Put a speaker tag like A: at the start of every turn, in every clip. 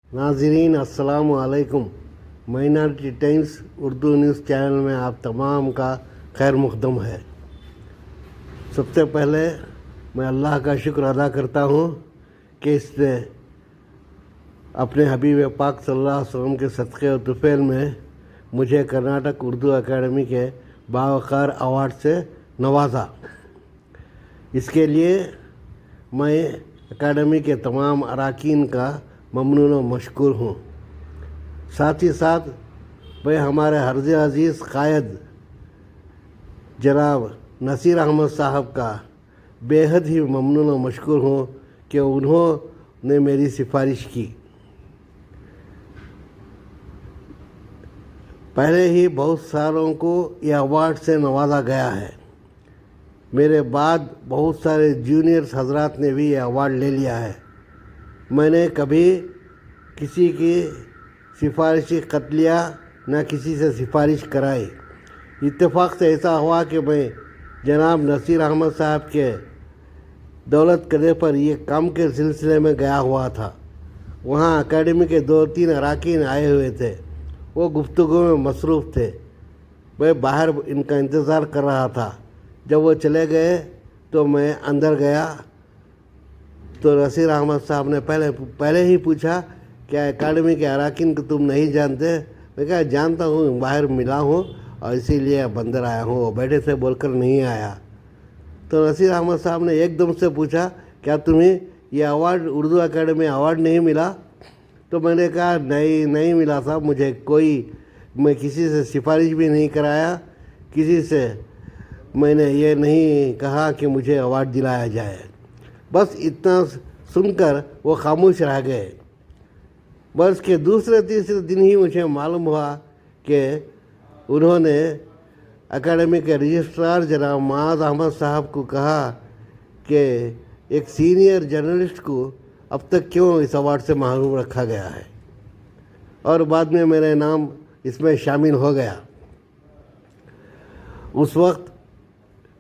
A: नाजरीन अस्सलाम वालेकुम। Minority times Urdu news channel में आप तमाम का खैर मुक़द्दम है। सबसे पहले मैं अल्लाह का शुक्र अदा करता हूँ कि इसने अपने हबीब पाक सल्लल्लाहु अलैहि वसल्लम के सदक़े और तुफ़ैल में मुझे कर्नाटक उर्दू अकेडमी के बावक़ार अवार्ड से नवाजा। इसके लिए मैं अकेडमी के तमाम अरकान का ममनून व मशकूर हूँ। साथ ही साथ मैं हमारे हर्ज़ अज़ीज़ कायद जनाब नसीर अहमद साहब का बेहद ही ममनून व मशकूर हूँ कि उन्होंने मेरी सिफारिश की। पहले ही बहुत सारों को यह अवार्ड से नवाजा गया है। मेरे बाद बहुत सारे जूनियर्स हजरात ने भी यह अवार्ड ले लिया है। मैंने कभी किसी की सिफारिशी ख़त लिया न किसी से सिफारिश कराई। इत्तेफाक से ऐसा हुआ कि मैं जनाब नसीर अहमद साहब के दौलत कदे पर ये काम के सिलसिले में गया हुआ था। वहाँ एकेडमी के 2-3 अरकान आए हुए थे। वो गुफ्तगू में मसरूफ़ थे। मैं बाहर इनका इंतज़ार कर रहा था। जब वो चले गए तो मैं अंदर गया तो नसीर अहमद साहब ने पहले ही पूछा, क्या एकेडमी के अरकान को तुम नहीं जानते? मैं कहा जानता हूँ, बाहर मिला हूँ और इसीलिए अंदर आया हूँ। वो बैठे थे बोलकर नहीं आया। तो नसीर अहमद साहब ने एकदम से पूछा, क्या तुम्हें ये अवार्ड उर्दू अकेडमी अवार्ड नहीं मिला? तो मैंने कहा नहीं मिला साहब, मैं किसी से सिफारिश भी नहीं कराया, किसी से मैंने ये नहीं कहा कि मुझे अवार्ड दिलाया जाए। बस इतना सुनकर वो खामोश रह गए। बस के दूसरे तीसरे दिन ही मुझे मालूम हुआ कि उन्होंने एकेडमी के रजिस्ट्रार जनाब मुआज़ अहमद साहब को कहा कि एक सीनियर जर्नलिस्ट को अब तक क्यों इस अवार्ड से महरूम रखा गया है, और बाद में मेरा नाम इसमें शामिल हो गया। उस वक्त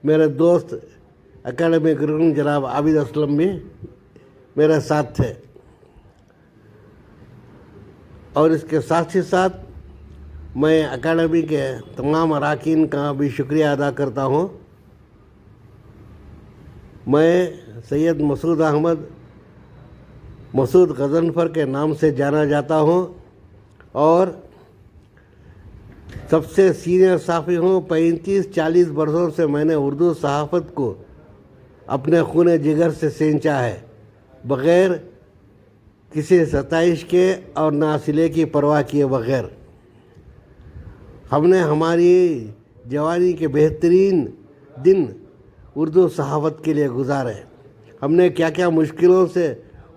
A: मेरे दोस्त एकेडमी के रुकन जनाब आबिद असलम भी मेरे साथ थे, और इसके साथ ही साथ मैं एकेडमी के तमाम अरकान का भी शुक्रिया अदा करता हूँ। मैं सैयद मसूद गज़नफ़र के नाम से जाना जाता हूँ और सबसे सीनियर सहाफ़ी हूँ। 35-40 बरसों से मैंने उर्दू सहाफ़त को अपने खून जिगर से सींचा है, बग़ैर किसी सताइश के और नासिले की परवाह किए बग़ैर। हमने हमारी जवानी के बेहतरीन दिन उर्दू सहाफ़त के लिए गुजारे। हमने क्या क्या मुश्किलों से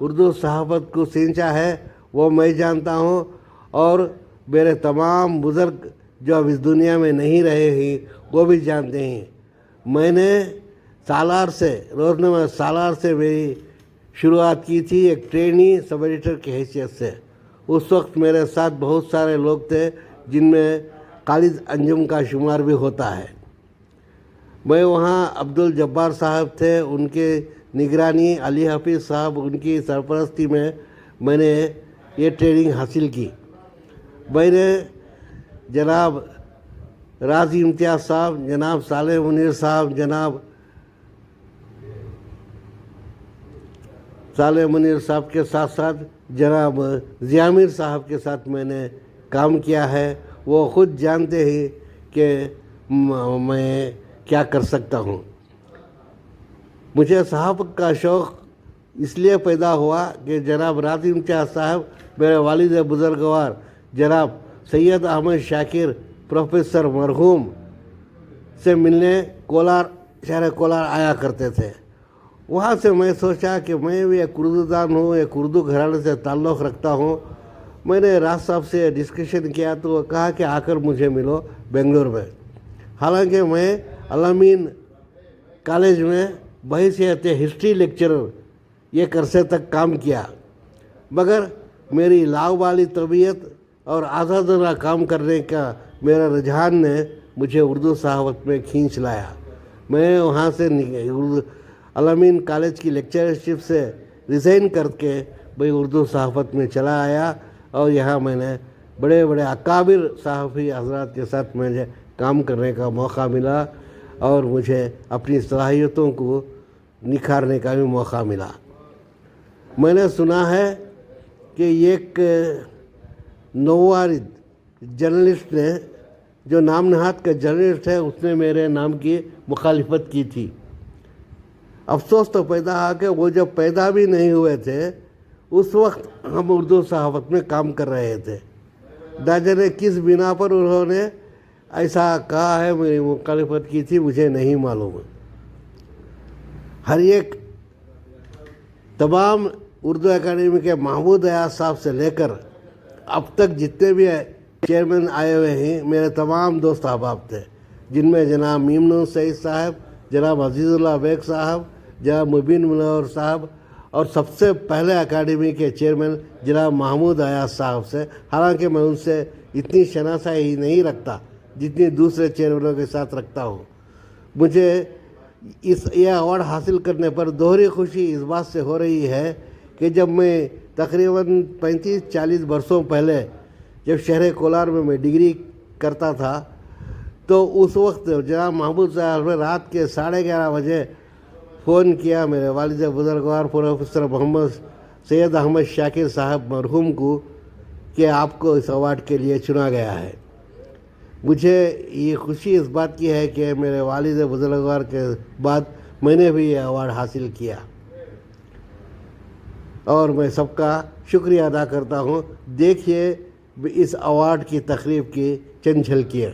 A: उर्दू सहाफ़त को सींचा है वो मैं जानता हूँ, और मेरे तमाम बुज़ुर्ग जो अब इस दुनिया में नहीं रहे हैं वो भी जानते हैं। मैंने रोज़नामा सालार से मेरी शुरुआत की थी, एक ट्रेनी सब एडिटर की हैसियत से। उस वक्त मेरे साथ बहुत सारे लोग थे, जिनमें खालिद अंजुम का शुमार भी होता है। मैं वहाँ अब्दुल जब्बार साहब थे, उनके निगरानी, अली हफीज़ साहब उनकी सरपरस्ती में मैंने ये ट्रेनिंग हासिल की। मैंने जनाब राज़ी इम्तियाज़ साहब, जनाब सालेह मुनीर साहब, जनाब सालेह मुनीर साहब के साथ साथ जनाब ज़ियामिर साहब के साथ मैंने काम किया है। वो ख़ुद जानते हैं कि मैं क्या कर सकता हूँ। मुझे सहाफ़त का शौक़ इसलिए पैदा हुआ कि जनाब राज़ी इम्तियाज़ साहब मेरे वालिद बुज़ुर्गवार जनाब सैयद अहमद शाकिर प्रोफेसर मरहूम से मिलने शहर कोलार आया करते थे। वहाँ से मैं सोचा कि मैं भी एक उर्दूदान हूँ, एक उर्दू घराने से ताल्लुक़ रखता हूँ। मैंने राज साहब से डिस्कशन किया तो वो कहा कि आकर मुझे मिलो बेंगलोर में। हालांकि मैं अल-अमीन कॉलेज में बहैसियत हिस्ट्री लेक्चरर एक अरसे तक काम किया, मगर मेरी लाव वाली तबीयत और आज़ादाना काम करने का मेरा रुझान ने मुझे उर्दू सहाफ़त में खींच लाया। मैं वहाँ से अल-अमीन कॉलेज की लेक्चरशिप से रिज़ाइन करके भाई उर्दू सहाफ़त में चला आया और यहाँ मैंने बड़े बड़े अकाबिर सहाफ़ी हज़रात के साथ मुझे काम करने का मौका मिला और मुझे अपनी सलाहियतों को निखारने का भी मौका मिला। मैंने सुना है कि एक नौवारिद जर्नलिस्ट ने, जो नाम नहाद का जर्नलिस्ट है, उसने मेरे नाम की मुखालिफत की थी। अफसोस तो पैदा आ कि वो जब पैदा भी नहीं हुए थे उस वक्त हम उर्दू सहाफ़त में काम कर रहे थे। दादा ने किस बिना पर उन्होंने ऐसा कहा है, मेरी मुखालिफत की थी, मुझे नहीं मालूम। हर एक तमाम उर्दू एकेडमी के महमूद अयाज साहब से लेकर अब तक जितने भी चेयरमैन आए हुए हैं, मेरे तमाम दोस्त अहबाब थे, जिनमें जनाब मीमनुन सईद साहब, जनाब अजीज़ुल्लाह बेग साहब, जनाब मुबीन मुनव्वर साहब और सबसे पहले एकेडमी के चेयरमैन जनाब महमूद अयाज साहब से। हालांकि मैं उनसे इतनी शनासाई नहीं रखता जितनी दूसरे चेयरमैनों के साथ रखता हूँ। मुझे यह अवार्ड हासिल करने पर दोहरी खुशी इस बात से हो रही है कि जब मैं तकरीबन 35-40 वर्षों पहले जब शहर कोलार में मैं डिग्री करता था, तो उस वक्त जनाब महमूद साहब ने रात के 11:30 बजे फ़ोन किया मेरे वालिद बुज़ुर्गवार प्रोफेसर मोहम्मद सैयद अहमद शाकिर साहब मरहूम को कि आपको इस अवार्ड के लिए चुना गया है। मुझे ये खुशी इस बात की है कि मेरे वालिद बुज़ुर्गवार के बाद मैंने भी ये अवार्ड हासिल किया और मैं सबका शुक्रिया अदा करता हूँ। देखिए इस अवार्ड की तकरीब की चंद झलकियाँ।